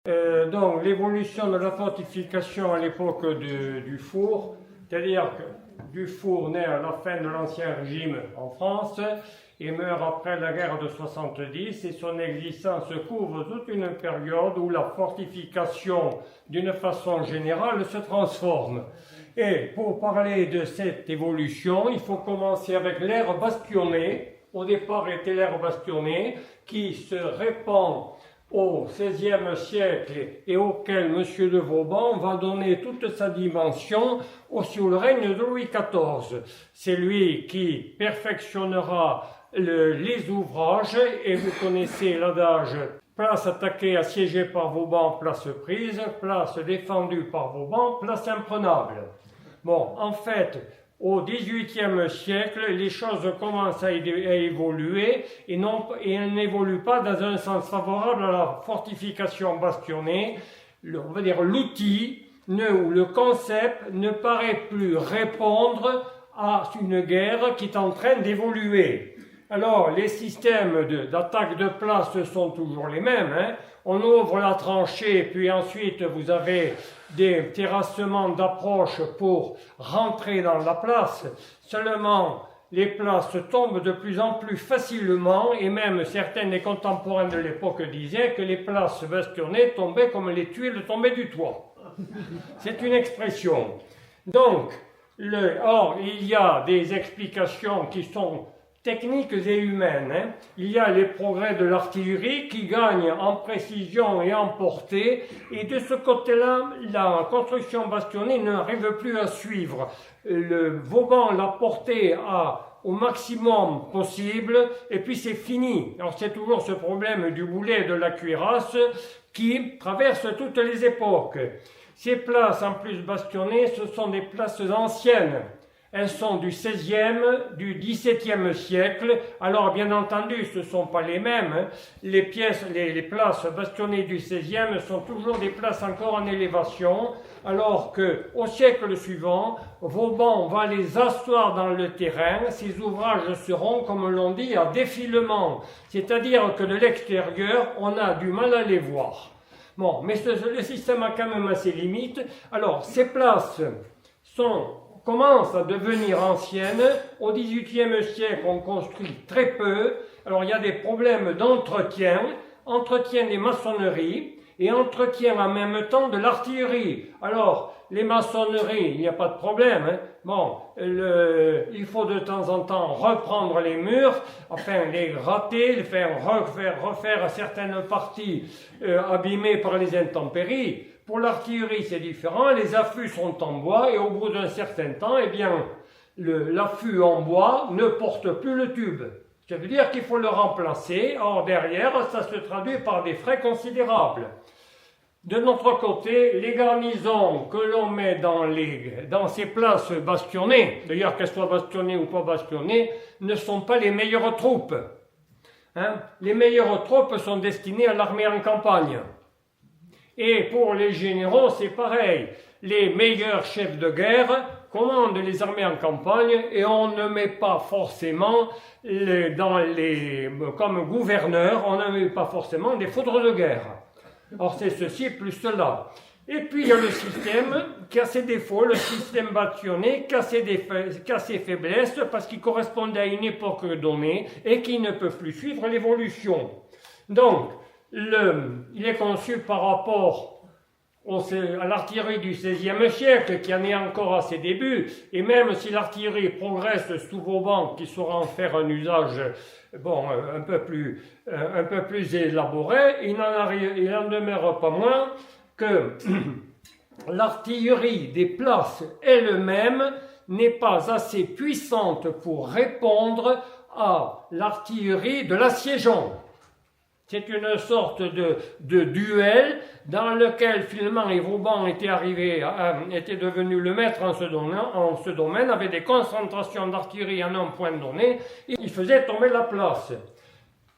Donc l'évolution de la fortification à l'époque du four, c'est-à-dire que Dufour naît à la fin de l'Ancien Régime en France et meurt après la guerre de 70 et son existence couvre toute une période où la fortification d'une façon générale se transforme. Et pour parler de cette évolution, il faut commencer avec l'ère bastonnée. Au départ était l'ère bastonnée qui se répand au XVIe siècle et auquel M. de Vauban va donner toute sa dimension sous le règne de Louis XIV. C'est lui qui perfectionnera les ouvrages et vous connaissez l'adage « place attaquée, assiégée par Vauban, place prise, place défendue par Vauban, place imprenable ». Bon, en fait, au XVIIIe siècle, les choses commencent à évoluer et elles n'évoluent pas dans un sens favorable à la fortification bastonnée. On va dire l'outil ou le concept ne paraît plus répondre à une guerre qui est en train d'évoluer. Alors, les systèmes d'attaque de place sont toujours les mêmes. On ouvre la tranchée, puis ensuite vous avez des terrassements d'approche pour rentrer dans la place. Seulement, les places tombent de plus en plus facilement, et même certains des contemporains de l'époque disaient que les places bastionnées tombaient comme les tuiles tombaient du toit. C'est une expression. Donc, or, il y a des explications qui sont techniques et humaines. Il y a les progrès de l'artillerie qui gagnent en précision et en portée, et de ce côté-là, la construction bastonnée n'arrive plus à suivre. Vauban l'a porté au maximum possible, et puis c'est fini. Alors c'est toujours ce problème du boulet et de la cuirasse qui traverse toutes les époques. Ces places en plus bastionnées, ce sont des places anciennes. Elles sont du XVIe, du XVIIe siècle. Alors, bien entendu, ce ne sont pas les mêmes. Les places bastionnées du XVIe sont toujours des places encore en élévation, alors qu'au siècle suivant, Vauban va les asseoir dans le terrain. Ces ouvrages seront, comme l'on dit, à défilement. C'est-à-dire que de l'extérieur, on a du mal à les voir. Bon, mais le système a quand même ses limites. Alors, ces places commencent à devenir anciennes. Au XVIIIe siècle, on construit très peu. Alors, il y a des problèmes d'entretien des maçonneries et entretien en même temps de l'artillerie. Alors, les maçonneries, il n'y a pas de problème. Bon, il faut de temps en temps reprendre les murs, enfin les gratter, les refaire certaines parties abîmées par les intempéries. Pour l'artillerie, c'est différent. Les affûts sont en bois et au bout d'un certain temps, eh bien, l'affût en bois ne porte plus le tube. Ça veut dire qu'il faut le remplacer. Or, derrière, ça se traduit par des frais considérables. De notre côté, les garnisons que l'on met dans ces places bastionnées, d'ailleurs qu'elles soient bastionnées ou pas bastionnées, ne sont pas les meilleures troupes. Les meilleures troupes sont destinées à l'armée en campagne. Et pour les généraux, c'est pareil. Les meilleurs chefs de guerre commandent les armées en campagne et on ne met pas forcément comme gouverneur, on ne met pas forcément des foudres de guerre. Or, c'est ceci plus cela. Et puis, il y a le système qui a ses défauts, le système bastionné qui a ses faiblesses parce qu'il correspondait à une époque donnée et qui ne peut plus suivre l'évolution. Donc, il est conçu par rapport à l'artillerie du XVIe siècle qui en est encore à ses débuts, et même si l'artillerie progresse sous Vauban qui saura en faire un usage un peu plus élaboré, il n'en demeure pas moins que l'artillerie des places elle-même n'est pas assez puissante pour répondre à l'artillerie de l'assiégeant. C'est une sorte de duel dans lequel finalement Vauban était devenu le maître en ce domaine, avec des concentrations d'artillerie en un point donné, et il faisait tomber la place.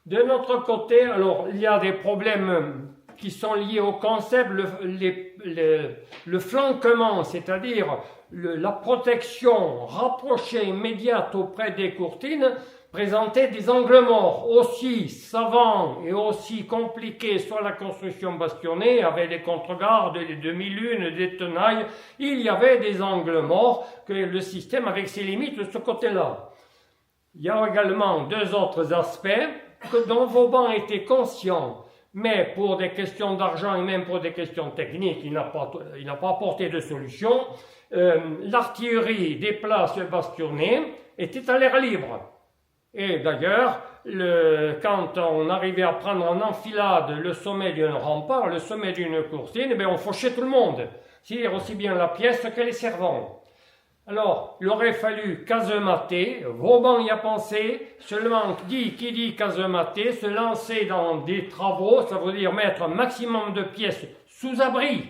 De notre côté, alors il y a des problèmes qui sont liés au concept, le flanquement, c'est-à-dire la protection rapprochée immédiate auprès des courtines, présentait des angles morts. Aussi savants et aussi compliqués soit la construction bastionnée, avec des contre-gardes, des demi-lunes, des tenailles, il y avait des angles morts, que le système avec ses limites de ce côté-là. Il y a également deux autres aspects dont Vauban était conscient, mais pour des questions d'argent et même pour des questions techniques, il n'a pas apporté de solution. L'artillerie des places bastionnées était à l'air libre. Et d'ailleurs, quand on arrivait à prendre en enfilade le sommet d'un rempart, le sommet d'une courtine, on fauchait tout le monde, c'est-à-dire aussi bien la pièce que les servants. Alors, il aurait fallu casemater, Vauban y a pensé, seulement qui dit casemater, se lancer dans des travaux, ça veut dire mettre un maximum de pièces sous abri,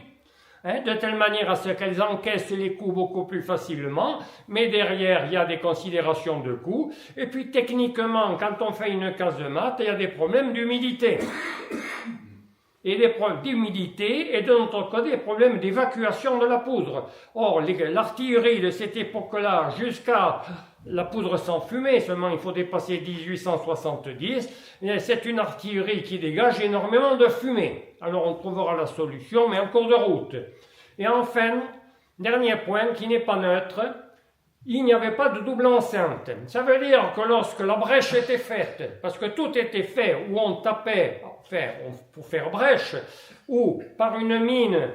de telle manière à ce qu'elles encaissent les coups beaucoup plus facilement, mais derrière il y a des considérations de coûts, et puis techniquement, quand on fait une casemate, il y a des problèmes d'humidité. Et des problèmes d'humidité et de notre côté des problèmes d'évacuation de la poudre. Or, l'artillerie de cette époque-là, jusqu'à la poudre sans fumée, seulement il faut dépasser 1870, c'est une artillerie qui dégage énormément de fumée. Alors on trouvera la solution, mais en cours de route. Et enfin, dernier point qui n'est pas neutre, il n'y avait pas de double enceinte. Ça veut dire que lorsque la brèche était faite, parce que tout était fait où on tapait pour faire brèche, ou par une mine,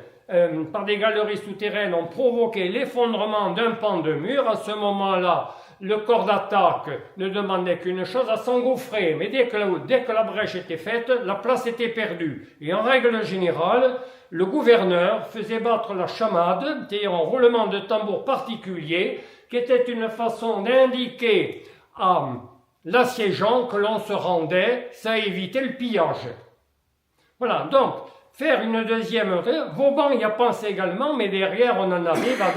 par des galeries souterraines, on provoquait l'effondrement d'un pan de mur, à ce moment-là, le corps d'attaque ne demandait qu'une chose, à s'engouffrer. Mais dès que la brèche était faite, la place était perdue. Et en règle générale, le gouverneur faisait battre la chamade, c'est-à-dire un roulement de tambour particulier, qui était une façon d'indiquer à l'assiégeant que l'on se rendait, ça évitait le pillage. Voilà, donc, faire une deuxième... Vauban y a pensé également, mais derrière on en arrive à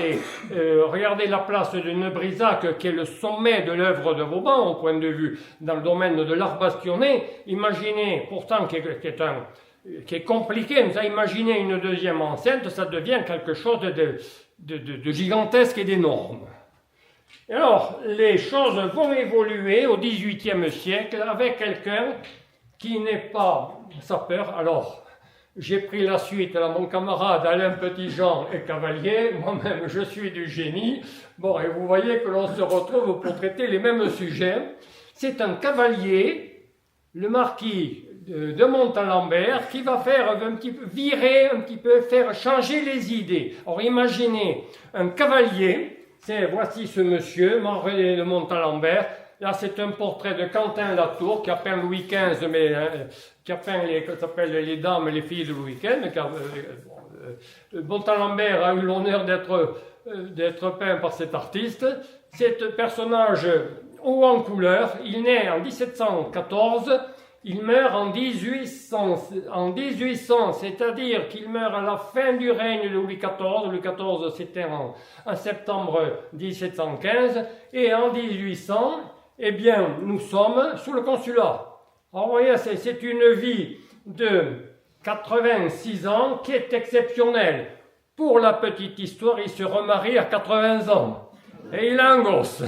regardez la place de Neubrisac, qui est le sommet de l'œuvre de Vauban, au point de vue dans le domaine de l'art bastionné. Imaginez, pourtant, qui est compliqué, mais imaginez une deuxième enceinte, ça devient quelque chose de gigantesque et d'énorme. Et alors, les choses vont évoluer au XVIIIe siècle avec quelqu'un qui n'est pas sapeur. Alors, j'ai pris la suite à mon camarade Alain Petitjean est cavalier, moi-même je suis du génie. Bon, et vous voyez que l'on se retrouve pour traiter les mêmes sujets. C'est un cavalier, le marquis de Montalembert, qui va faire un petit peu virer, un petit peu faire changer les idées. Alors imaginez un cavalier. Voici ce monsieur, Henri de Montalembert. Là, c'est un portrait de Quentin Latour, qui a peint Louis XV, mais qui a peint les dames et les filles de Louis XV. Car Montalembert a eu l'honneur d'être peint par cet artiste. C'est un personnage haut en couleur. Il naît en 1714. Il meurt en 1800, c'est-à-dire qu'il meurt à la fin du règne de Louis XIV. Louis XIV, c'était en septembre 1715. Et en 1800, nous sommes sous le consulat. Alors, vous voyez, c'est une vie de 86 ans qui est exceptionnelle. Pour la petite histoire, il se remarie à 80 ans. Et il a un gosse.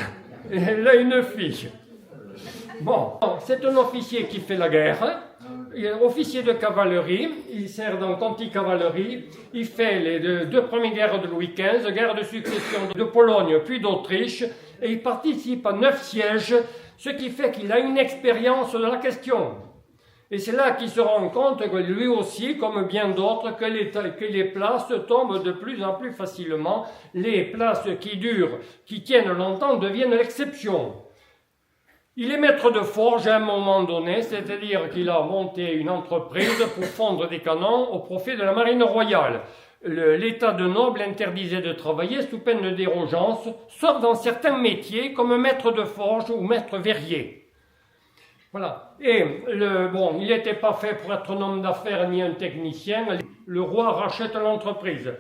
Et il a une fille. Bon, c'est un officier qui fait la guerre, il est officier de cavalerie, il sert dans Conti-cavalerie, il fait les deux premières guerres de Louis XV, guerre de succession de Pologne puis d'Autriche, et il participe à 9 sièges, ce qui fait qu'il a une expérience de la question. Et c'est là qu'il se rend compte que lui aussi, comme bien d'autres, que les places tombent de plus en plus facilement, les places qui durent, qui tiennent longtemps, deviennent l'exception. Il est maître de forge à un moment donné, c'est-à-dire qu'il a monté une entreprise pour fondre des canons au profit de la marine royale. L'état de noble interdisait de travailler sous peine de dérogeance, sauf dans certains métiers comme maître de forge ou maître verrier. Voilà. Et il n'était pas fait pour être un homme d'affaires ni un technicien. Le roi rachète l'entreprise.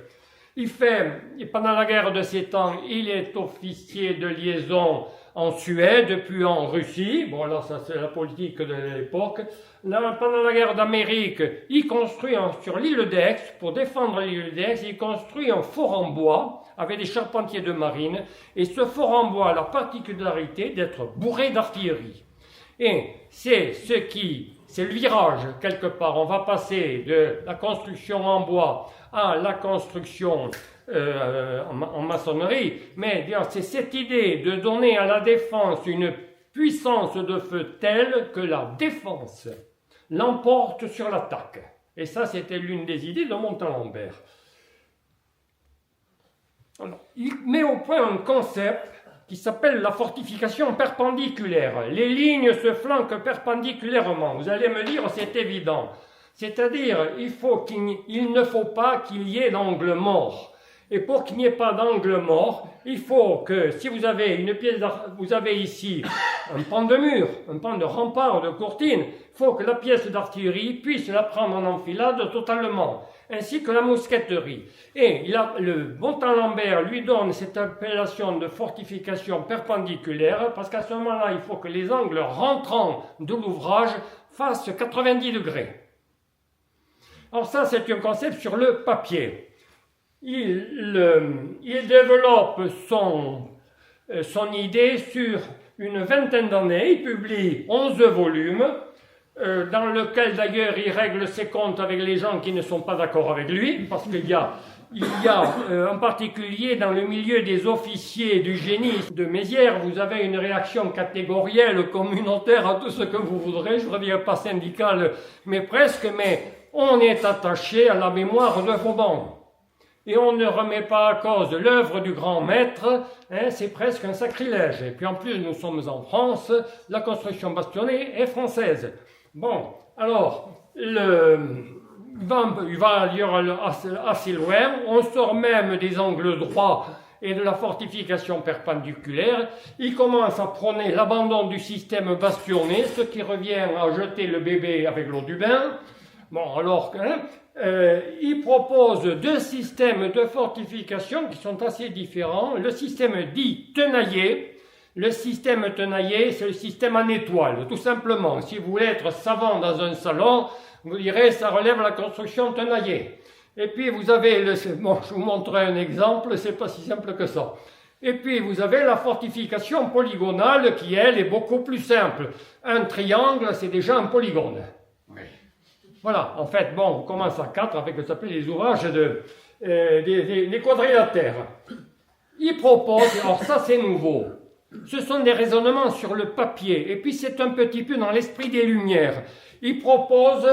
Pendant la guerre de 7 ans, il est officier de liaison en Suède, puis en Russie. Bon, là, ça c'est la politique de l'époque. Pendant la guerre d'Amérique, il construit sur l'île d'Aix, pour défendre l'île d'Aix, il construit un fort en bois avec des charpentiers de marine. Et ce fort en bois a la particularité d'être bourré d'artillerie. Et c'est le virage, quelque part. On va passer de la construction en bois à la construction en maçonnerie, mais c'est cette idée de donner à la défense une puissance de feu telle que la défense l'emporte sur l'attaque. Et ça, c'était l'une des idées de Montalembert. Alors, il met au point un concept qui s'appelle la fortification perpendiculaire. Les lignes se flanquent perpendiculairement. Vous allez me dire, c'est évident. C'est-à-dire, il ne faut pas qu'il y ait d'angle mort. Et pour qu'il n'y ait pas d'angle mort, il faut que, si vous avez une pièce, vous avez ici un pan de mur, un pan de rempart, de courtine, il faut que la pièce d'artillerie puisse la prendre en enfilade totalement, ainsi que la mousqueterie. Et le Montalembert lui donne cette appellation de fortification perpendiculaire, parce qu'à ce moment-là, il faut que les angles rentrants de l'ouvrage fassent 90 degrés. Alors ça, c'est un concept sur le papier. Il développe son idée sur une vingtaine d'années. Il publie 11 volumes, dans lequel d'ailleurs il règle ses comptes avec les gens qui ne sont pas d'accord avec lui, parce qu'il y a en particulier dans le milieu des officiers du génie de Mézières, vous avez une réaction catégorielle, communautaire, à tout ce que vous voudrez, je ne dirais pas syndicale, mais presque, mais on est attaché à la mémoire de Vauban. Et on ne remet pas à cause l'œuvre du grand maître, c'est presque un sacrilège. Et puis en plus, nous sommes en France, la construction bastonnée est française. Bon, alors, il va aller assez loin, on sort même des angles droits et de la fortification perpendiculaire. Il commence à prôner l'abandon du système bastionné, ce qui revient à jeter le bébé avec l'eau du bain. Bon, alors, il propose deux systèmes de fortification qui sont assez différents. Le système dit tenaillé. Le système tenaillé, c'est le système en étoile, tout simplement. Si vous voulez être savant dans un salon, vous direz, ça relève la construction tenaillée. Et puis vous avez, bon, je vous montrerai un exemple, c'est pas si simple que ça. Et puis vous avez la fortification polygonale qui, elle, est beaucoup plus simple. Un triangle, c'est déjà un polygone. Voilà, en fait, bon, on commence à 4 avec ce qu'on appelle les ouvrages des quadrilatères. Il propose, alors ça c'est nouveau, ce sont des raisonnements sur le papier, et puis c'est un petit peu dans l'esprit des Lumières. Il propose,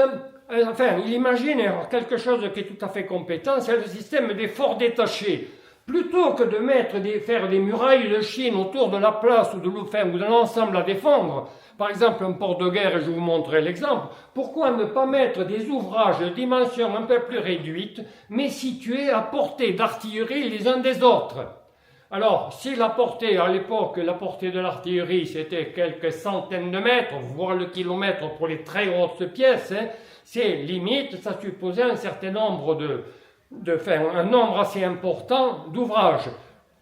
il imagine quelque chose qui est tout à fait compétent, c'est le système des forts détachés. Plutôt que de faire des murailles de Chine autour de la place ou de l'ensemble à défendre, par exemple un port de guerre, et je vous montrerai l'exemple, pourquoi ne pas mettre des ouvrages de dimension un peu plus réduite, mais situés à portée d'artillerie les uns des autres? Alors, si la portée, à l'époque, la portée de l'artillerie, c'était quelques centaines de mètres, voire le kilomètre pour les très grosses pièces, c'est limite, ça supposait un certain nombre un nombre assez important d'ouvrages.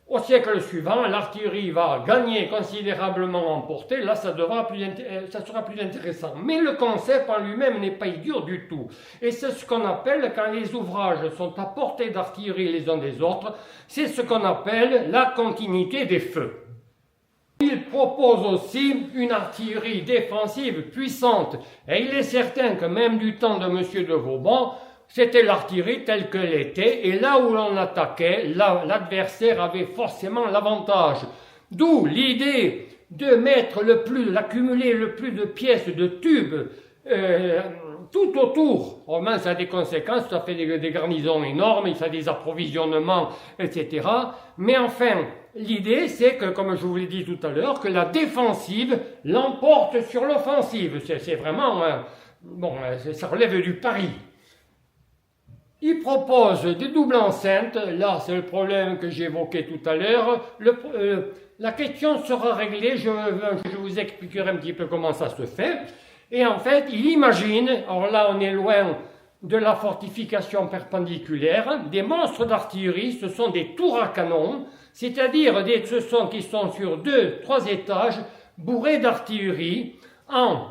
Au siècle suivant, l'artillerie va gagner considérablement en portée, là ça sera plus intéressant. Mais le concept en lui-même n'est pas idiot du tout. Et c'est ce qu'on appelle, quand les ouvrages sont à portée d'artillerie les uns des autres, c'est ce qu'on appelle la continuité des feux. Il propose aussi une artillerie défensive puissante, et il est certain que même du temps de M. de Vauban, c'était l'artillerie telle qu'elle était, et là où l'on attaquait, l'adversaire avait forcément l'avantage. D'où l'idée de d'accumuler le plus de pièces de tubes tout autour. Vraiment, ça a des conséquences, ça fait des garnisons énormes, ça a des approvisionnements, etc. Mais enfin, l'idée, c'est que, comme je vous l'ai dit tout à l'heure, que la défensive l'emporte sur l'offensive. C'est vraiment, ça relève du pari. Il propose des doubles enceintes, là c'est le problème que j'ai évoqué tout à l'heure. La question sera réglée, je vous expliquerai un petit peu comment ça se fait. Et en fait, il imagine, alors là on est loin de la fortification perpendiculaire, des monstres d'artillerie, ce sont des tours à canon, c'est-à-dire qui sont sur 2-3 étages, bourrés d'artillerie, en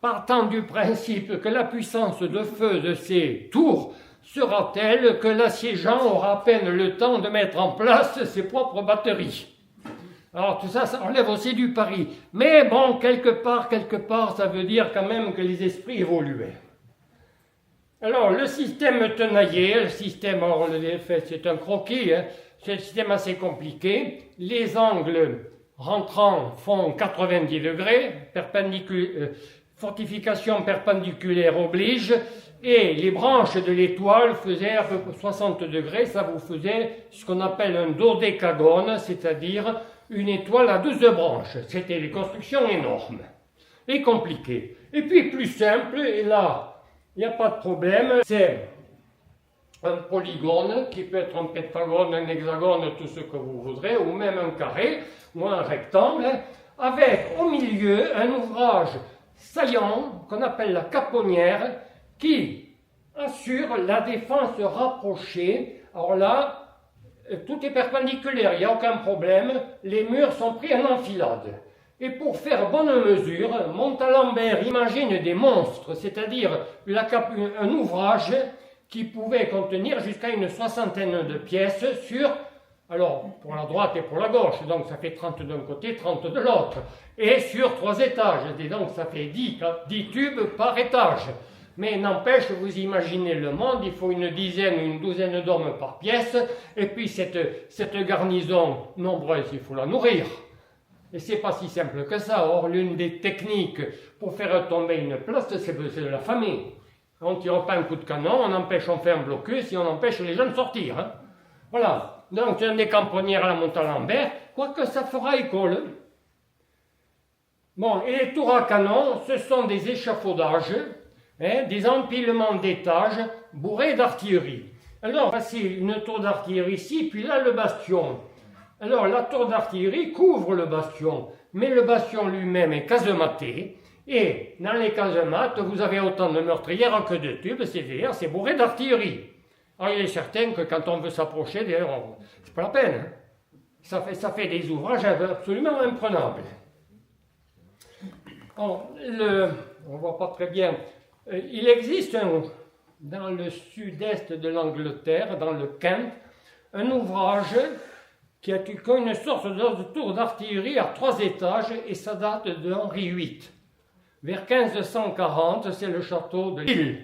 partant du principe que la puissance de feu de ces tours sera telle que l'assiégeant aura à peine le temps de mettre en place ses propres batteries. Alors tout ça, ça enlève aussi du pari. Mais bon, quelque part, ça veut dire quand même que les esprits évoluaient. Alors, le système tenaillé, le système, alors, c'est un croquis, hein, c'est un système assez compliqué. Les angles rentrants font 90 degrés, fortification perpendiculaire oblige, et les branches de l'étoile faisaient à peu près 60 degrés, ça vous faisait ce qu'on appelle un dodécagone, c'est-à-dire une étoile à 12 branches. C'était des constructions énormes et compliquées. Et puis plus simple, et là, il n'y a pas de problème, c'est un polygone qui peut être un pentagone, un hexagone, tout ce que vous voudrez, ou même un carré ou un rectangle, avec au milieu un ouvrage saillant qu'on appelle la caponnière qui assure la défense rapprochée. Alors là, tout est perpendiculaire, il n'y a aucun problème, les murs sont pris en enfilade. Et pour faire bonne mesure, Montalembert imagine des monstres, c'est-à-dire un ouvrage qui pouvait contenir jusqu'à une soixantaine de pièces alors pour la droite et pour la gauche, donc ça fait 30 d'un côté, 30 de l'autre, et sur 3 étages, et donc ça fait 10 tubes par étage. Mais n'empêche, vous imaginez le monde, il faut une dizaine ou une douzaine d'hommes par pièce, et puis cette garnison nombreuse, il faut la nourrir. Et c'est pas si simple que ça. Or, l'une des techniques pour faire tomber une place, c'est de la famille. On ne tire pas un coup de canon, on fait un blocus et on empêche les gens de sortir. Hein. Voilà. Donc, c'est un des camponnières à la Montalembert, quoique ça fera école. Bon, et les tours à canon, ce sont des échafaudages, des empilements d'étages bourrés d'artillerie. Alors, voici une tour d'artillerie ici, puis là, le bastion. Alors, la tour d'artillerie couvre le bastion, mais le bastion lui-même est casematé, et dans les casemates, vous avez autant de meurtrières que de tubes, c'est-à-dire c'est bourré d'artillerie. Alors, il est certain que quand on veut s'approcher, d'ailleurs, c'est pas la peine. Hein. Ça fait des ouvrages absolument imprenables. On voit pas très bien. Il existe dans le sud-est de l'Angleterre, dans le Kent, un ouvrage qui a une sorte de tour d'artillerie à 3 étages, et ça date de Henri VIII. Vers 1540, c'est le château de Lille.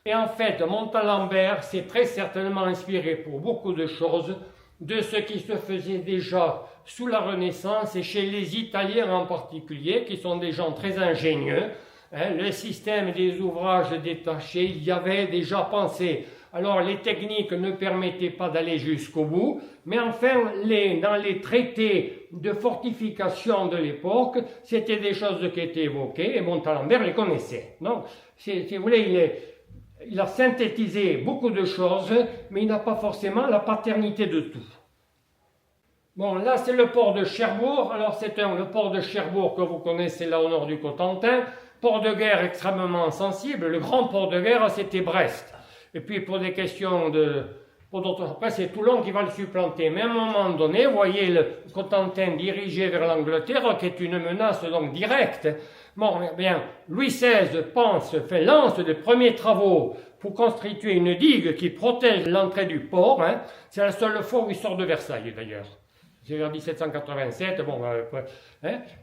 Et en fait, Montalembert s'est très certainement inspiré pour beaucoup de choses de ce qui se faisait déjà sous la Renaissance et chez les Italiens en particulier, qui sont des gens très ingénieux. Le système des ouvrages détachés, il y avait déjà pensé. Alors les techniques ne permettaient pas d'aller jusqu'au bout, mais enfin dans les traités de fortification de l'époque, c'était des choses qui étaient évoquées et Montalembert les connaissait. Donc, si vous voulez, il a synthétisé beaucoup de choses, mais il n'a pas forcément la paternité de tout. Bon, là c'est le port de Cherbourg. Alors c'est le port de Cherbourg que vous connaissez là au nord du Cotentin, port de guerre extrêmement sensible. Le grand port de guerre, c'était Brest. Et puis pour des questions après c'est Toulon qui va le supplanter. Mais à un moment donné, vous voyez le Cotentin dirigé vers l'Angleterre, qui est une menace donc directe. Bon, eh bien, Louis XVI lance les premiers travaux pour constituer une digue qui protège l'entrée du port. Hein. C'est la seule fois où il sort de Versailles d'ailleurs. C'est vers 1787,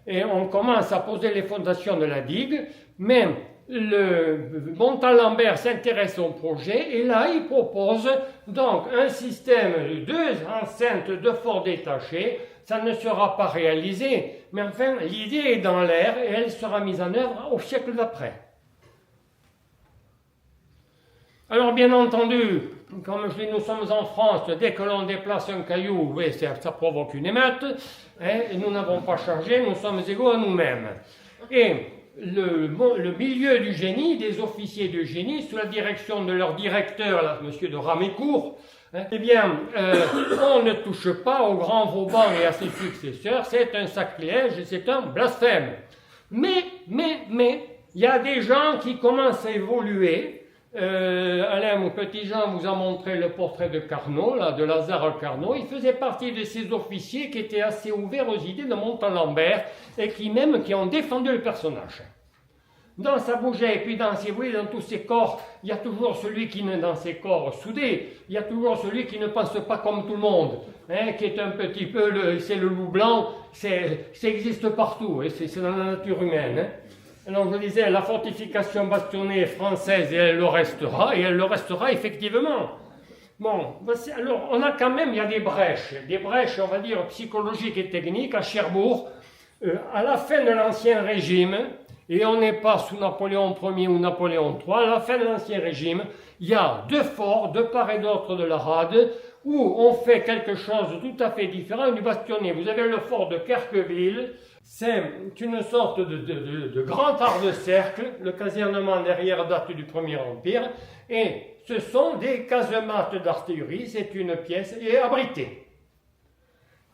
et on commence à poser les fondations de la digue, mais le Montalembert s'intéresse au projet, et là il propose donc un système de 2 enceintes de forts détachés. Ça ne sera pas réalisé, mais enfin l'idée est dans l'air et elle sera mise en œuvre au siècle d'après. Alors bien entendu, comme je dis, nous sommes en France, dès que l'on déplace un caillou, oui, ça provoque une émeute, et nous n'avons pas chargé, nous sommes égaux à nous-mêmes. Et le milieu du génie, des officiers de génie, sous la direction de leur directeur, là, monsieur de Ramécourt, eh bien, on ne touche pas au grand Vauban et à ses successeurs, c'est un sacrilège, c'est un blasphème. Mais, il y a des gens qui commencent à évoluer. Alain, mon petit Jean, vous a montré le portrait de Carnot, là, de Lazare Carnot. Il faisait partie de ces officiers qui étaient assez ouverts aux idées de Montalembert et qui ont défendu le personnage. Dans sa bougeait, et puis dans tous ses corps, il y a toujours celui qui, dans ses corps soudés, il y a toujours celui qui ne pense pas comme tout le monde. hein, qui est un petit peu, c'est le loup blanc, ça existe partout, hein, c'est dans la nature humaine. Hein. Alors je disais, la fortification bastonnée française, et elle le restera effectivement. Bon, alors on a quand même, il y a des brèches, on va dire, psychologiques et techniques à Cherbourg, à la fin de l'Ancien Régime, et on n'est pas sous Napoléon Ier ou Napoléon III, à la fin de l'Ancien Régime, il y a deux forts, de part et d'autre de la rade, où on fait quelque chose de tout à fait différent du bastionné. Vous avez le fort de Querqueville, c'est une sorte de grand art de cercle, le casernement derrière date du Premier Empire, et ce sont des casemates d'artillerie, c'est une pièce, et abritée.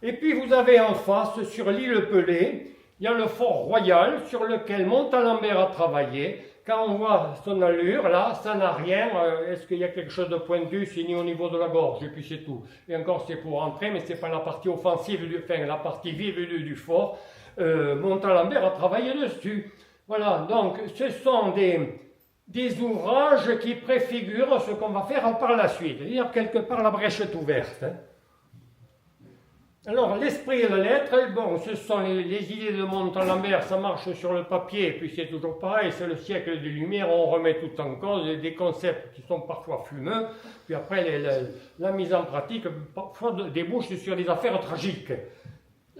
Et puis vous avez en face, sur l'île Pelée, il y a le fort royal sur lequel Montalembert a travaillé. Quand on voit son allure, là, ça n'a rien. Est-ce qu'il y a quelque chose de pointu? C'est ni au niveau de la gorge, et puis c'est tout. Et encore, c'est pour entrer, mais c'est pas la partie offensive, la partie vive du fort. Montalembert a travaillé dessus. Voilà, donc ce sont des ouvrages qui préfigurent ce qu'on va faire par la suite. C'est-à-dire, quelque part, la brèche est ouverte. Hein. Alors, l'esprit et la lettre, bon, ce sont les idées de Montalembert, ça marche sur le papier, et puis c'est toujours pareil, c'est le siècle des Lumières, on remet tout en cause, des concepts qui sont parfois fumeux, puis après, la mise en pratique, parfois débouche sur des affaires tragiques.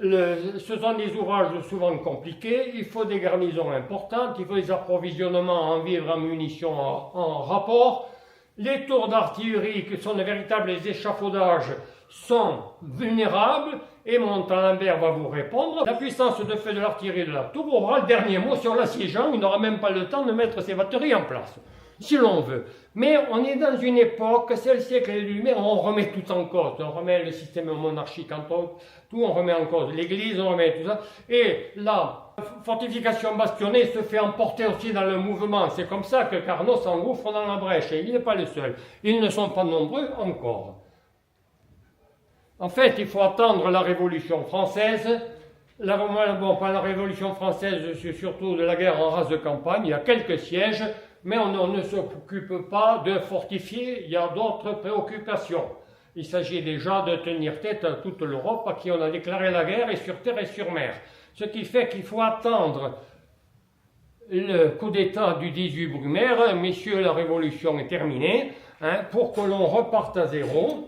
Ce sont des ouvrages souvent compliqués, il faut des garnisons importantes, il faut des approvisionnements en vivres, en munitions en rapport. Les tours d'artillerie, qui sont de véritables échafaudages, sont vulnérables, et Montalembert va vous répondre. La puissance de feu de l'artillerie de la tour aura le dernier mot sur l'assiégeant, il n'aura même pas le temps de mettre ses batteries en place, si l'on veut. Mais on est dans une époque, c'est le siècle des Lumières, on remet tout en cause, on remet le système monarchique en cause, tout on remet en cause, l'église, on remet tout ça, et la fortification bastonnée se fait emporter aussi dans le mouvement. C'est comme ça que Carnot s'engouffre dans la brèche, et il n'est pas le seul. Ils ne sont pas nombreux encore. En fait, il faut attendre la Révolution française. Pas la Révolution française, c'est surtout de la guerre en race de campagne. Il y a quelques sièges, mais on ne s'occupe pas de fortifier. Il y a d'autres préoccupations. Il s'agit déjà de tenir tête à toute l'Europe à qui on a déclaré la guerre, et sur terre et sur mer. Ce qui fait qu'il faut attendre le coup d'État du 18 Brumaire. Messieurs, la Révolution est terminée, hein, pour que l'on reparte à zéro.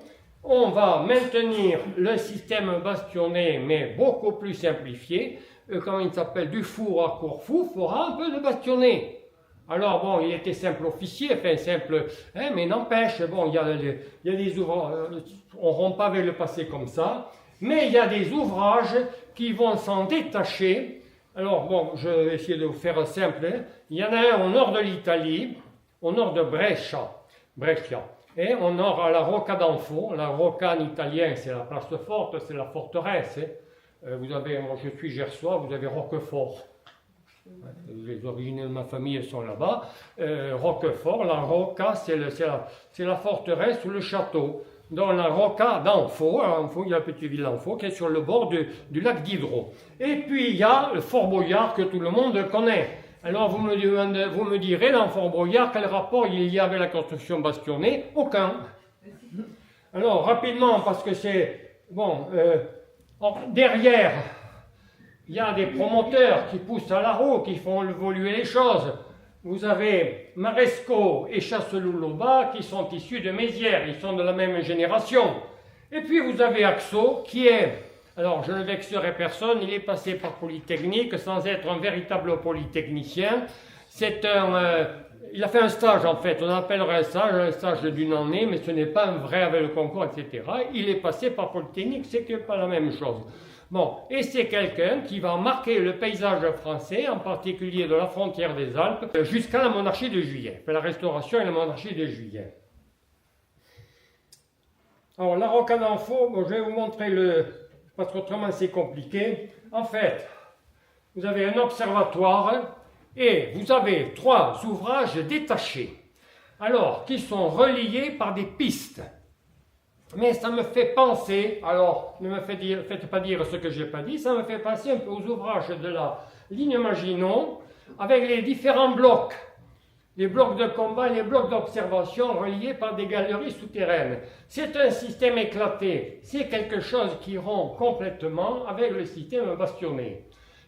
On va maintenir le système bastionné, mais beaucoup plus simplifié. Comment il s'appelle? Dufour à Corfou fera un peu de bastionné. Alors bon, il était simple officier, enfin simple, hein, mais n'empêche, bon, il y a des ouvrages, on rompt pas avec le passé comme ça, mais il y a des ouvrages qui vont s'en détacher. Alors bon, je vais essayer de vous faire simple. Hein. Il y en a un au nord de l'Italie, au nord de Brescia. Et au nord à la Rocca d'Anfo. La Rocca en italien, c'est la place forte, c'est la forteresse. Hein. Vous avez, moi je suis gersois, vous avez Roquefort. Les origines de ma famille sont là-bas. Roquefort, la Rocca, c'est la forteresse ou le château. Dans la Rocca d'Anfo, il y a la petite ville d'Anfo qui est sur le bord du lac d'Hydro. Et puis il y a le Fort Boyard que tout le monde connaît. Alors vous me direz, dans Fort Boyard, quel rapport il y a avec la construction bastonnée? Aucun. Alors rapidement, parce que c'est... Bon, derrière, il y a des promoteurs qui poussent à la roue, qui font évoluer les choses. Vous avez Marescot et Chasseloup-Laubat qui sont issus de Mézières, ils sont de la même génération. Et puis vous avez Axo qui est... Alors, je ne vexerai personne, il est passé par Polytechnique sans être un véritable polytechnicien. Il a fait un stage en fait, on appellerait un stage d'une année, mais ce n'est pas un vrai avec le concours, etc. Il est passé par Polytechnique, c'est que pas la même chose. Bon, et c'est quelqu'un qui va marquer le paysage français, en particulier de la frontière des Alpes, jusqu'à la monarchie de Juillet, la Restauration et la monarchie de Juillet. Alors, la Rocca d'Anfo, je vais vous montrer parce qu'autrement c'est compliqué. En fait, vous avez un observatoire et vous avez 3 ouvrages détachés, alors qui sont reliés par des pistes. Mais ça me fait penser, alors ne me faites pas dire ce que je n'ai pas dit, ça me fait penser un peu aux ouvrages de la ligne Maginot avec les différents blocs. les blocs de combat et les blocs d'observation reliés par des galeries souterraines. C'est un système éclaté, c'est quelque chose qui rompt complètement avec le système bastionné.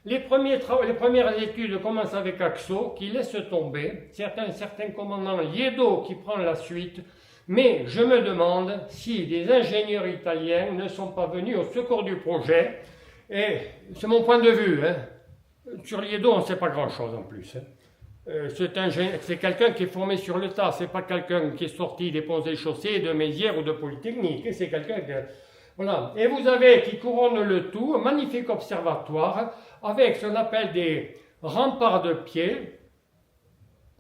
Les premières études commencent avec Axo, qui laisse tomber, certains commandants Liedo qui prend la suite, mais je me demande si des ingénieurs italiens ne sont pas venus au secours du projet, et c'est mon point de vue, hein. Sur Liedo on ne sait pas grand-chose en plus. C'est quelqu'un qui est formé sur le tas, c'est pas quelqu'un qui est sorti des ponts et chaussées, de Mézières ou de Polytechnique, c'est quelqu'un qui... Voilà. Et vous avez qui couronne le tout, un magnifique observatoire, avec ce qu'on appelle des remparts de pied,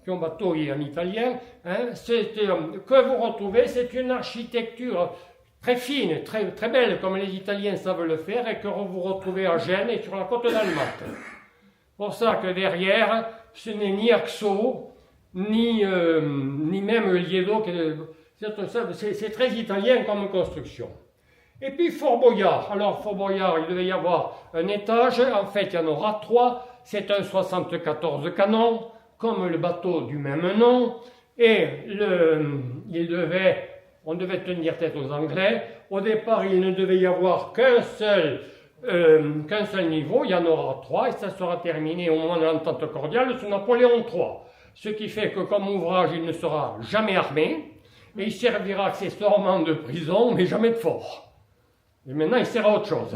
piombatoi en italien, hein, que vous retrouvez, c'est une architecture très fine, très, très belle, comme les Italiens savent le faire, et que vous retrouvez à Gênes et sur la côte d'Almate. C'est pour ça que derrière, ce n'est ni Axo, ni même Liedo, c'est très italien comme construction. Et puis Fort Boyard. Alors Fort Boyard, il devait y avoir un étage, en fait il y en aura 3, c'est un 74 canons, comme le bateau du même nom, et on devait tenir tête aux Anglais. Au départ, il ne devait y avoir qu'un seul niveau, il y en aura 3, et ça sera terminé au moment de l'entente cordiale sous Napoléon III. Ce qui fait que comme ouvrage, il ne sera jamais armé, et il servira accessoirement de prison, mais jamais de fort. Et maintenant, il sert à autre chose.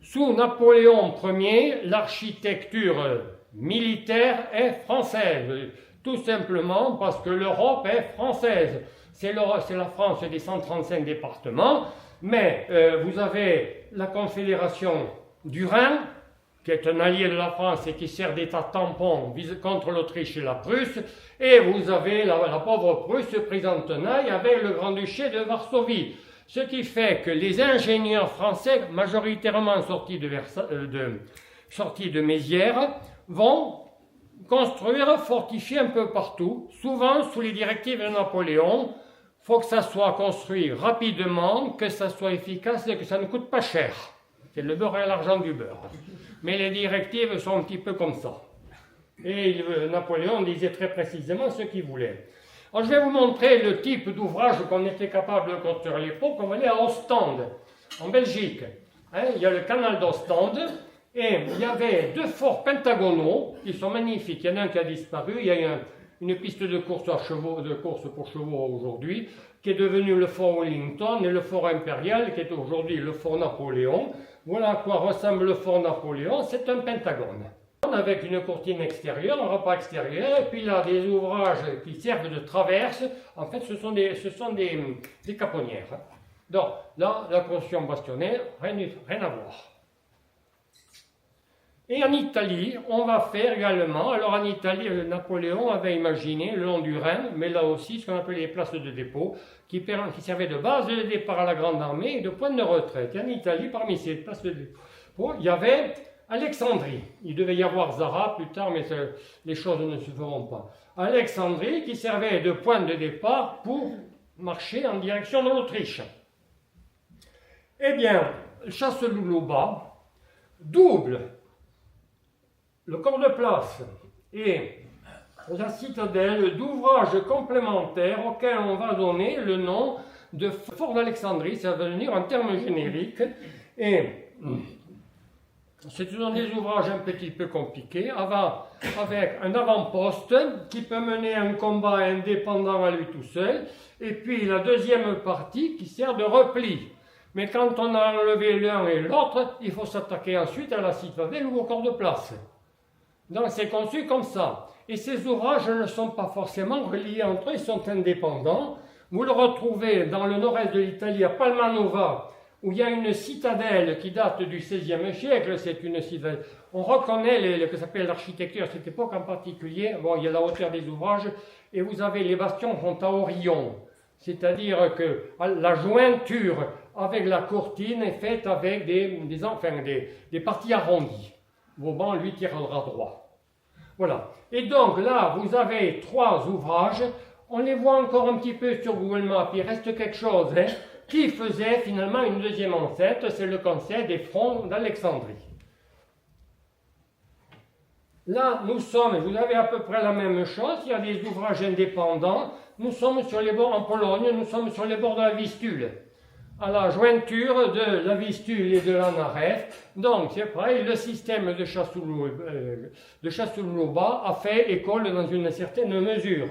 Sous Napoléon Ier, l'architecture militaire est française. Tout simplement parce que l'Europe est française. C'est la France des 135 départements, mais vous avez la Confédération du Rhin, qui est un allié de la France et qui sert d'État tampon contre l'Autriche et la Prusse, et vous avez la pauvre Prusse prise en tenaille avec le Grand-Duché de Varsovie. Ce qui fait que les ingénieurs français, majoritairement sortis de Mézières, vont construire, fortifier un peu partout, souvent sous les directives de Napoléon. Il faut que ça soit construit rapidement, que ça soit efficace et que ça ne coûte pas cher. C'est le beurre et l'argent du beurre. Mais les directives sont un petit peu comme ça. Et Napoléon disait très précisément ce qu'il voulait. Alors, je vais vous montrer le type d'ouvrage qu'on était capable de construire à l'époque. On va aller à Ostende, en Belgique. Hein, il y a le canal d'Ostende, et il y avait 2 forts pentagonaux qui sont magnifiques. Il y en a un qui a disparu, il y a une piste de course pour chevaux aujourd'hui, qui est devenu le fort Wellington, et le fort Impérial, qui est aujourd'hui le fort Napoléon. Voilà à quoi ressemble le fort Napoléon, c'est un pentagone. Avec une courtine extérieure, un repas extérieur, et puis là, des ouvrages qui servent de traverse. En fait, ce sont des caponnières. Donc, là, la construction bastionnaire, rien à voir. Et en Italie, on va faire également, alors en Italie, Napoléon avait imaginé le long du Rhin, mais là aussi, ce qu'on appelait les places de dépôt, qui servaient de base de départ à la grande armée et de point de retraite. Et en Italie, parmi ces places de dépôt, il y avait Alexandrie. Il devait y avoir Zara plus tard, mais les choses ne se feront pas. Alexandrie qui servait de point de départ pour marcher en direction de l'Autriche. Eh bien, Chasseloup-Laubat double le corps de place et la citadelle d'ouvrages complémentaires auxquels on va donner le nom de Fort d'Alexandrie. Ça va devenir un terme générique. Et c'est des ouvrages un petit peu compliqués, avec un avant-poste qui peut mener un combat indépendant à lui tout seul, et puis la deuxième partie qui sert de repli. Mais quand on a enlevé l'un et l'autre, il faut s'attaquer ensuite à la citadelle ou au corps de place. Donc c'est conçu comme ça. Et ces ouvrages ne sont pas forcément reliés entre eux, ils sont indépendants. Vous le retrouvez dans le nord-est de l'Italie, à Palmanova, où il y a une citadelle qui date du XVIe siècle. C'est une citadelle. On reconnaît ce que s'appelle l'architecture à cette époque en particulier. Bon, il y a la hauteur des ouvrages, et vous avez les bastions sont à Orion. C'est-à-dire que la jointure avec la courtine est faite avec des parties arrondies. Vauban, lui, tirera droit. Voilà. Et donc là, vous avez 3 ouvrages. On les voit encore un petit peu sur Google Maps. Il reste quelque chose, hein, qui faisait finalement une deuxième ancêtre. C'est le conseil des fronts d'Alexandrie. Là, nous sommes, vous avez à peu près la même chose, il y a des ouvrages indépendants. Nous sommes sur les bords, en Pologne, nous sommes sur les bords de la Vistule, à la jointure de la Vistule et de la Narew. Donc, c'est pareil, le système de Chasselouba a fait école dans une certaine mesure.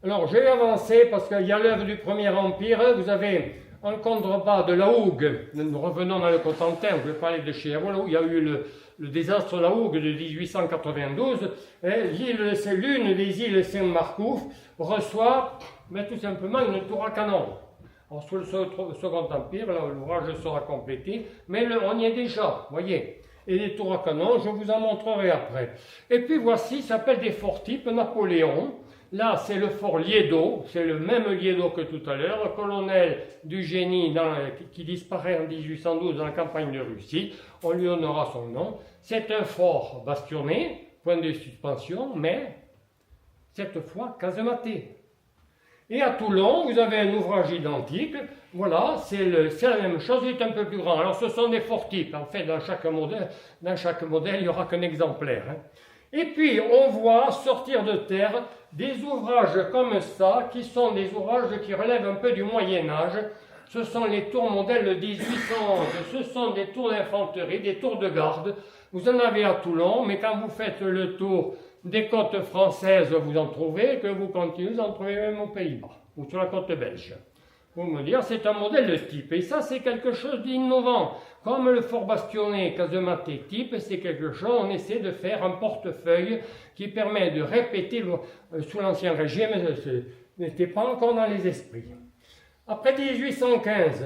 Alors, je vais avancer parce qu'il y a l'œuvre du Premier Empire. Vous avez en contrebas de la Hougue, nous revenons dans le Cotentin, je vais parler de chez Hérault, où il y a eu le désastre de la Hougue de 1892. C'est l'une des îles Saint-Marcouf reçoit tout simplement une tour à canon. Alors, sous le Second Empire, là, l'ouvrage sera complété, mais on y est déjà, voyez. Et les tours à canon, je vous en montrerai après. Et puis voici, ça s'appelle des forts types Napoléon. Là, c'est le fort Liedo, c'est le même Liedo que tout à l'heure, le colonel du génie qui disparaît en 1812 dans la campagne de Russie. On lui donnera son nom. C'est un fort bastionné, point de suspension, mais cette fois casematé. Et à Toulon, vous avez un ouvrage identique. Voilà, c'est la même chose, il est un peu plus grand. Alors, ce sont des forts types. En fait, dans chaque modèle, il n'y aura qu'un exemplaire. Et puis, on voit sortir de terre des ouvrages comme ça, qui sont des ouvrages qui relèvent un peu du Moyen-Âge. Ce sont les tours modèles 1811, ce sont des tours d'infanterie, des tours de garde. Vous en avez à Toulon, mais quand vous faites le tour des côtes françaises, vous en trouvez, que vous continuez, vous en trouvez même aux Pays-Bas, ou sur la côte belge. Vous me dire, c'est un modèle de type, et ça c'est quelque chose d'innovant. Comme le fort bastionné casematé type, c'est quelque chose, on essaie de faire un portefeuille qui permet de répéter, sous l'Ancien Régime, ce n'était pas encore dans les esprits. Après 1815,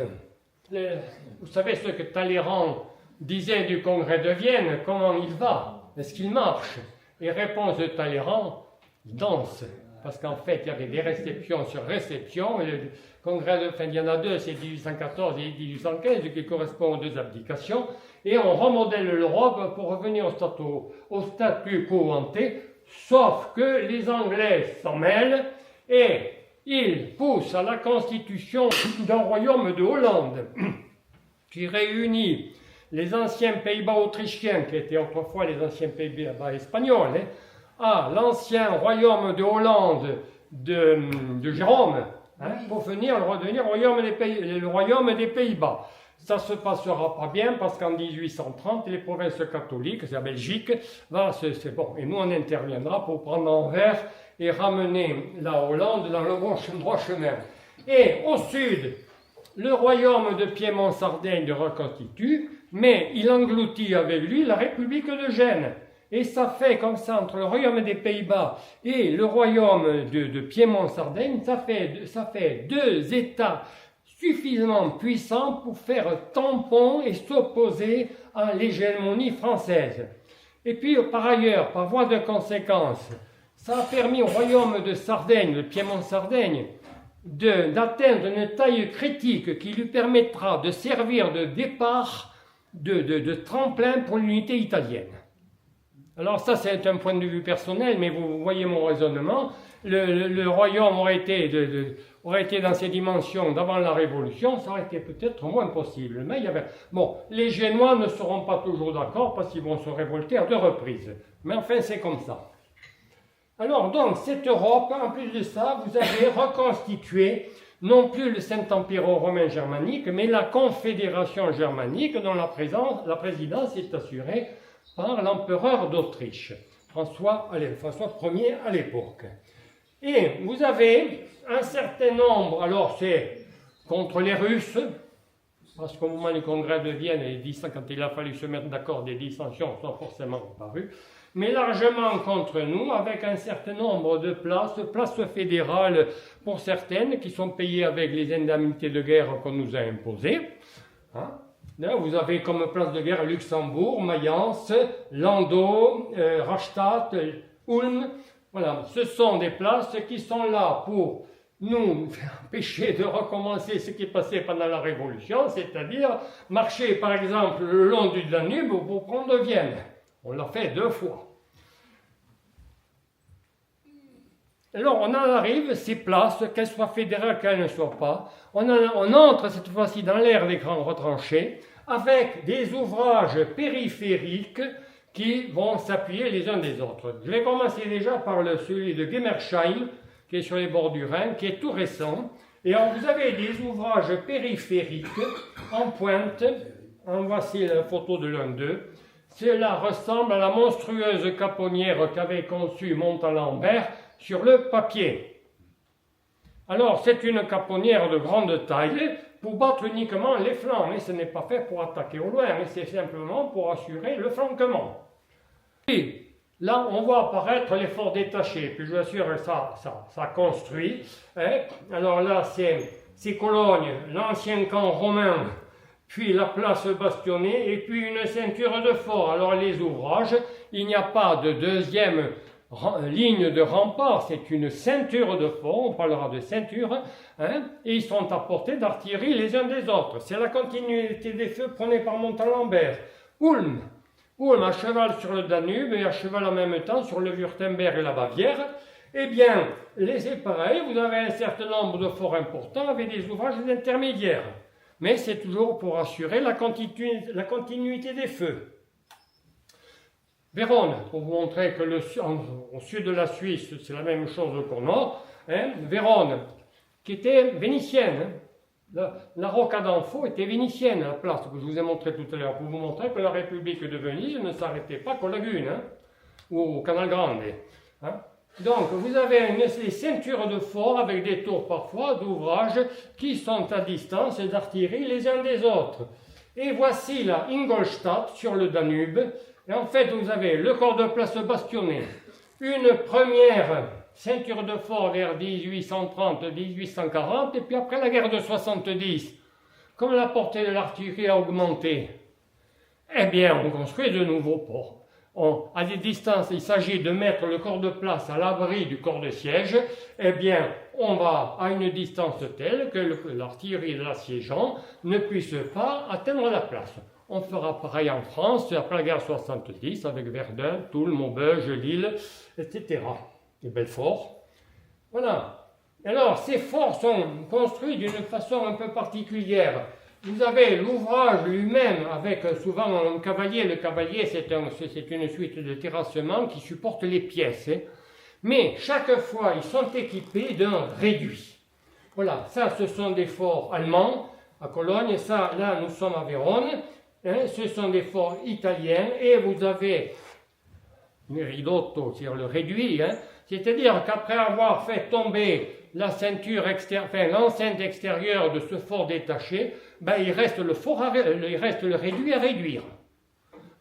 vous savez ce que Talleyrand disait du Congrès de Vienne, comment il va, est-ce qu'il marche? Et réponse de Talleyrand, il danse. Parce qu'en fait, il y avait des réceptions sur réceptions, et le congrès de fin, il y en a deux, c'est 1814 et 1815, qui correspondent aux deux abdications, et on remodèle l'Europe pour revenir au statu quo ante, sauf que les Anglais s'en mêlent, et ils poussent à la constitution d'un royaume de Hollande, qui réunit les anciens Pays-Bas autrichiens, qui étaient autrefois les anciens Pays-Bas espagnols, à l'ancien royaume de Hollande de Jérôme, pour venir redevenir le royaume des Pays-Bas. Ça ne se passera pas bien parce qu'en 1830, les provinces catholiques, c'est la Belgique, c'est bon, et nous on interviendra pour prendre Anvers et ramener la Hollande dans le droit chemin. Et au sud, le royaume de Piémont-Sardaigne le reconstitue, mais il engloutit avec lui la République de Gênes. Et ça fait comme ça, entre le royaume des Pays-Bas et le royaume de Piémont-Sardaigne, ça fait deux États suffisamment puissants pour faire tampon et s'opposer à l'hégémonie française. Et puis, par ailleurs, par voie de conséquence, ça a permis au royaume de Sardaigne, de Piémont-Sardaigne, d'atteindre une taille critique qui lui permettra de servir de départ, de tremplin pour l'unité italienne. Alors ça, c'est un point de vue personnel, mais vous voyez mon raisonnement. Le royaume aurait été dans ses dimensions d'avant la Révolution, ça aurait été peut-être moins possible. Mais les Génois ne seront pas toujours d'accord parce qu'ils vont se révolter à deux reprises. Mais enfin, c'est comme ça. Alors donc, cette Europe, en plus de ça, vous avez reconstitué non plus le Saint-Empire romain germanique, mais la Confédération germanique dont la présidence est assurée par l'empereur d'Autriche, François Ier à l'époque. Et vous avez un certain nombre, alors c'est contre les Russes, parce qu'au moment du congrès de Vienne, quand il a fallu se mettre d'accord, des dissensions sont forcément apparues, mais largement contre nous, avec un certain nombre de places fédérales pour certaines, qui sont payées avec les indemnités de guerre qu'on nous a imposées. Là, vous avez comme place de guerre Luxembourg, Mayence, Landau, Rastatt, Ulm. Voilà, ce sont des places qui sont là pour nous empêcher de recommencer ce qui est passé pendant la Révolution, c'est-à-dire marcher par exemple le long du Danube pour prendre Vienne. On l'a fait 2 fois. Alors on en arrive, ces places, qu'elles soient fédérales, qu'elles ne soient pas, on entre cette fois-ci dans l'ère des grands retranchés, avec des ouvrages périphériques qui vont s'appuyer les uns des autres. Je vais commencer déjà par celui de Gemersheim, qui est sur les bords du Rhin, qui est tout récent. Et vous avez des ouvrages périphériques en pointe. En voici la photo de l'un d'eux. Cela ressemble à la monstrueuse caponnière qu'avait conçue Montalembert sur le papier. Alors, c'est une caponnière de grande taille pour battre uniquement les flancs, mais ce n'est pas fait pour attaquer au loin, mais c'est simplement pour assurer le flanquement. Puis, là, on voit apparaître les forts détachés, puis je vous assure que ça construit. Hein. Alors là, c'est Cologne, l'ancien camp romain, puis la place bastonnée, et puis une ceinture de forts. Alors les ouvrages, il n'y a pas de deuxième ligne de rempart, c'est une ceinture de forts, on parlera de ceinture, hein, et ils sont à portée d'artillerie les uns des autres. C'est la continuité des feux prônés par Montalembert. Ulm à cheval sur le Danube et à cheval en même temps sur le Wurtemberg et la Bavière. Eh bien, c'est pareil, vous avez un certain nombre de forts importants avec des ouvrages intermédiaires. Mais c'est toujours pour assurer la continuité des feux. Vérone, pour vous montrer que au sud de la Suisse, c'est la même chose qu'au nord. Hein, Vérone, qui était vénitienne. Hein. La Rocca d'Anfo était vénitienne, la place que je vous ai montré tout à l'heure, pour vous montrer que la République de Venise ne s'arrêtait pas qu'aux lagunes, hein, ou au Canal Grande. Hein. Donc, vous avez des ceintures de forts avec des tours parfois d'ouvrages qui sont à distance d'artillerie les uns des autres. Et voici là Ingolstadt sur le Danube. Et en fait, vous avez le corps de place bastionné, une première ceinture de forts vers 1830-1840, et puis après la guerre de 70, comme la portée de l'artillerie a augmenté, eh bien, on construit de nouveaux ports. À des distances, il s'agit de mettre le corps de place à l'abri du corps de siège, eh bien, on va à une distance telle que l'artillerie de l'assiégeant ne puisse pas atteindre la place. On fera pareil en France, après la guerre 70, avec Verdun, Toul, Maubeuge, Lille, etc. Et Belfort. Voilà. Alors, ces forts sont construits d'une façon un peu particulière. Vous avez l'ouvrage lui-même avec souvent un cavalier. Le cavalier, c'est une suite de terrassements qui supporte les pièces. Hein. Mais chaque fois, ils sont équipés d'un réduit. Voilà, ça, ce sont des forts allemands à Cologne. Ça, là, nous sommes à Vérone. Hein, ce sont des forts italiens. Et vous avez le ridotto, c'est-à-dire le réduit. Hein, c'est-à-dire qu'après avoir fait tomber la ceinture l'enceinte extérieure de ce fort détaché, ben, il reste le réduit à réduire.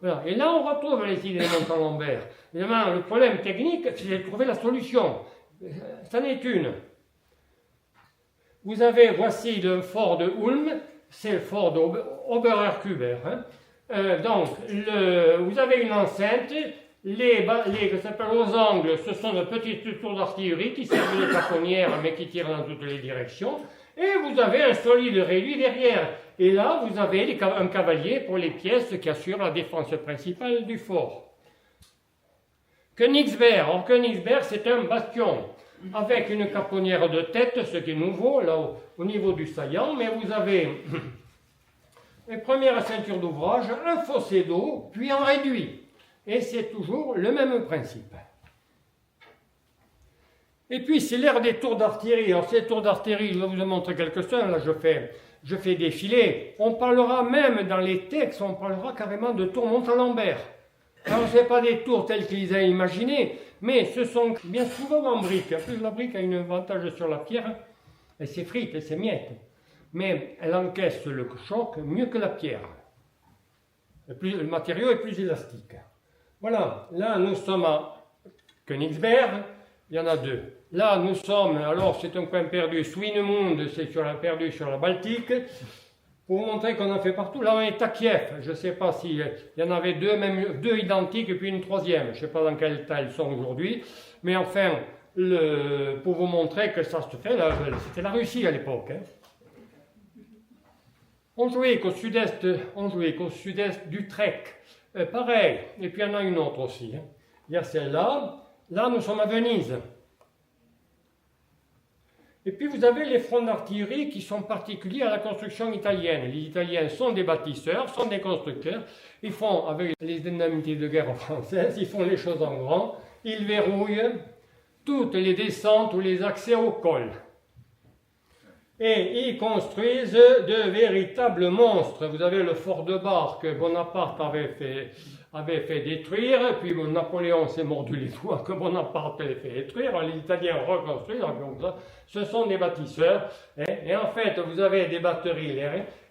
Voilà. Et là, on retrouve les idées de Montalembert. Évidemment, le problème technique, c'est de trouver la solution. Ça n'est une. Voici le fort de Ulm, c'est le fort d'Obererkuber. Hein. Donc, vous avez une enceinte. Les aux angles, ce sont de petites tours d'artillerie qui servent de caponnières mais qui tirent dans toutes les directions. Et vous avez un solide réduit derrière. Et là, vous avez un cavalier pour les pièces qui assurent la défense principale du fort. Königsberg. Or, Königsberg, c'est un bastion avec une caponnière de tête, ce qui est nouveau, là, au niveau du saillant. Mais vous avez les premières ceintures d'ouvrage, un fossé d'eau, puis un réduit. Et c'est toujours le même principe. Et puis, c'est l'ère des tours d'artillerie. Alors, ces tours d'artillerie, je vais vous en montrer quelques-uns. Là, je fais défiler. On parlera même, dans les textes, on parlera carrément de tours Montalembert. Alors, ce n'est pas des tours tels qu'ils avaient imaginé, mais ce sont bien souvent en briques. En plus, la brique a un avantage sur la pierre. Elle s'effrite, elle s'émiette. Mais elle encaisse le choc mieux que la pierre. Le matériau est plus élastique. Voilà, là nous sommes à Königsberg, il y en a deux. Là nous sommes, alors c'est un coin perdu, Swinemund, c'est perdu sur la Baltique. Pour vous montrer qu'on en fait partout, là on est à Kiev, je ne sais pas s'il y en avait deux identiques et puis une troisième, je ne sais pas dans quel état ils sont aujourd'hui. Mais enfin, pour vous montrer que ça se fait, c'était la Russie à l'époque. Hein. On jouait qu'au sud-est du Trek. Pareil, et puis il y en a une autre aussi. Hein. Il y a celle-là. Là, nous sommes à Venise. Et puis vous avez les fronts d'artillerie qui sont particuliers à la construction italienne. Les Italiens sont des bâtisseurs, sont des constructeurs. Ils font, avec les indemnités de guerre françaises, ils font les choses en grand. Ils verrouillent toutes les descentes ou les accès au col. Et ils construisent de véritables monstres. Vous avez le fort de Bar que Bonaparte avait fait détruire, puis Napoléon s'est mordu les doigts que Bonaparte avait fait détruire, les Italiens reconstruisent, donc ça, ce sont des bâtisseurs, et en fait vous avez des batteries,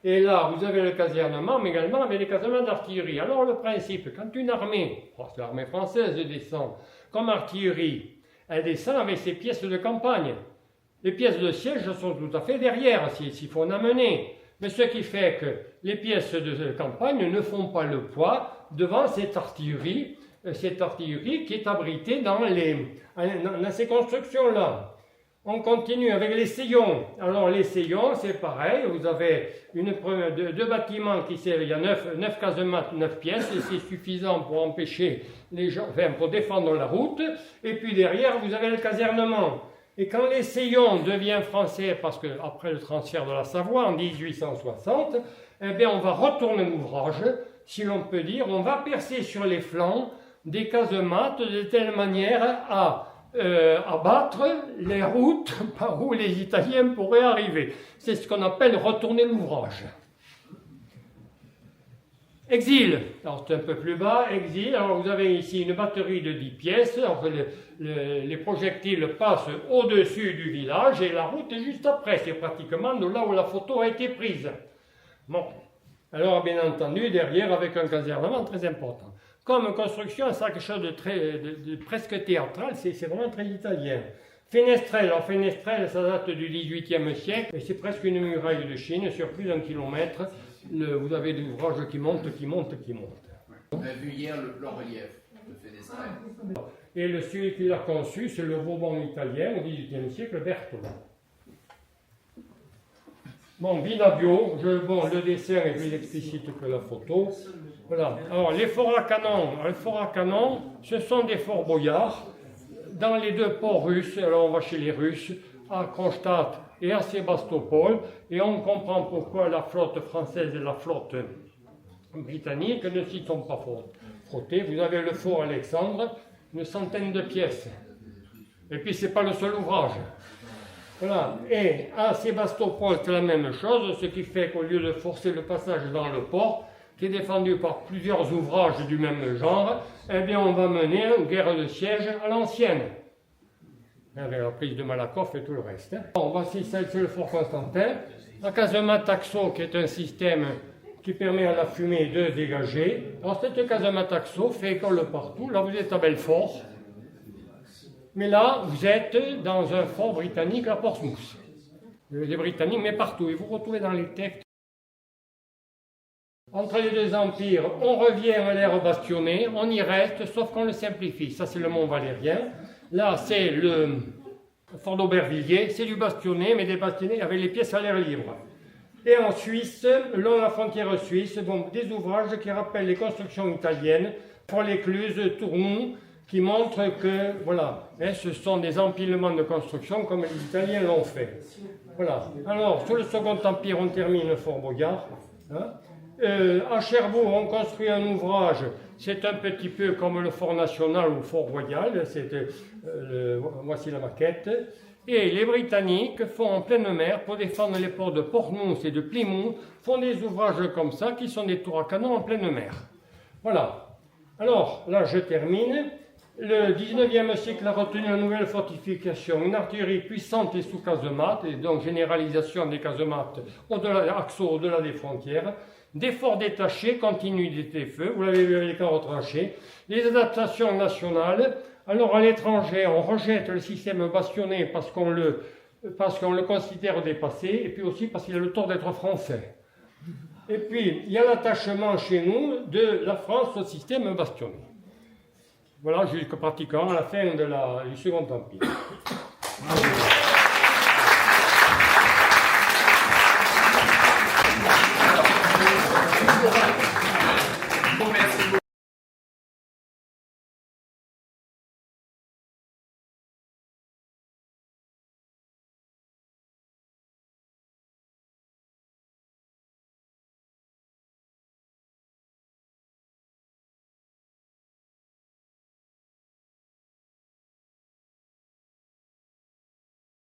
et là vous avez le casernement, mais également avec des casernements d'artillerie. Alors le principe, quand une armée, l'armée française descend comme artillerie, elle descend avec ses pièces de campagne. Les pièces de siège sont tout à fait derrière, s'il faut en amener. Mais ce qui fait que les pièces de campagne ne font pas le poids devant cette artillerie qui est abritée dans ces constructions-là. On continue avec les Seyons. Alors les Seyons, c'est pareil, vous avez deux bâtiments il y a 9 casemates, 9 pièces, et c'est suffisant pour empêcher les gens, pour défendre la route. Et puis derrière, vous avez le casernement. Et quand les Seyons deviennent français, parce qu'après le transfert de la Savoie en 1860, eh bien on va retourner l'ouvrage, si l'on peut dire, on va percer sur les flancs des casemates de telle manière à abattre les routes par où les Italiens pourraient arriver. C'est ce qu'on appelle retourner l'ouvrage. Exil, alors c'est un peu plus bas, exil, alors vous avez ici une batterie de 10 pièces, alors les projectiles passent au-dessus du village et la route est juste après, c'est pratiquement de là où la photo a été prise. Bon, alors bien entendu, derrière avec un casernement très important. Comme construction, c'est quelque chose de presque théâtral, c'est vraiment très italien. Fenestrelle, alors Fenestrelle, ça date du XVIIIe siècle, et c'est presque une muraille de Chine sur plus d'1 kilomètre. Vous avez des ouvrages qui montent. On a vu hier le relief de Fenestrelle. Et celui qui l'a conçu, c'est le Bourbon italien au XVIIIe siècle, Bertolo. Bon, Binabio, le dessin est plus explicite que la photo. Voilà. Alors, les forts à canon, ce sont des forts boyards dans les 2 ports russes. Alors, on va chez les Russes, à Kronstadt et à Sébastopol, et on comprend pourquoi la flotte française et la flotte britannique ne s'y sont pas frottées. Vous avez le fort Alexandre, une centaine de pièces. Et puis, ce n'est pas le seul ouvrage. Voilà. Et à Sébastopol, c'est la même chose, ce qui fait qu'au lieu de forcer le passage dans le port, qui est défendu par plusieurs ouvrages du même genre, eh bien, on va mener une guerre de siège à l'ancienne. Avec la prise de Malakoff et tout le reste. Bon, voici c'est le fort Constantin. La casemate Axo, qui est un système qui permet à la fumée de dégager. Alors, cette casemate Axo fait école partout. Là, vous êtes à Belfort. Mais là, vous êtes dans un fort britannique à Portsmouth. Les Britanniques, mais partout. Et vous retrouvez dans les textes. Entre les 2 empires, on revient à l'ère bastonnée, on y reste, sauf qu'on le simplifie. Ça, c'est le Mont Valérien. Là, c'est le fort d'Aubervilliers, c'est du bastionné, mais des bastonnés avec les pièces à l'air libre. Et en Suisse, long la frontière suisse, des ouvrages qui rappellent les constructions italiennes, pour l'écluse, Tournou, qui montrent que, voilà, ce sont des empilements de construction comme les Italiens l'ont fait. Voilà. Alors, sous le Second Empire, on termine le Fort Boyard. À Cherbourg, on construit un ouvrage, c'est un petit peu comme le Fort National ou le Fort Royal, voici la maquette. Et les Britanniques font en pleine mer, pour défendre les ports de Portsmouth et de Plymouth, font des ouvrages comme ça, qui sont des tours à canon en pleine mer. Voilà. Alors, là, je termine. Le 19e siècle a retenu une nouvelle fortification, une artillerie puissante et sous casemate, et donc généralisation des casemates au-delà des frontières. Des forts détachés, continuité des feux, vous l'avez vu avec les carreaux tranchés, les adaptations nationales. Alors à l'étranger, on rejette le système bastionné parce qu'on le considère dépassé, et puis aussi parce qu'il a le tort d'être français. Et puis, il y a l'attachement chez nous de la France au système bastionné. Voilà, jusqu'à pratiquement à la fin du Second Empire.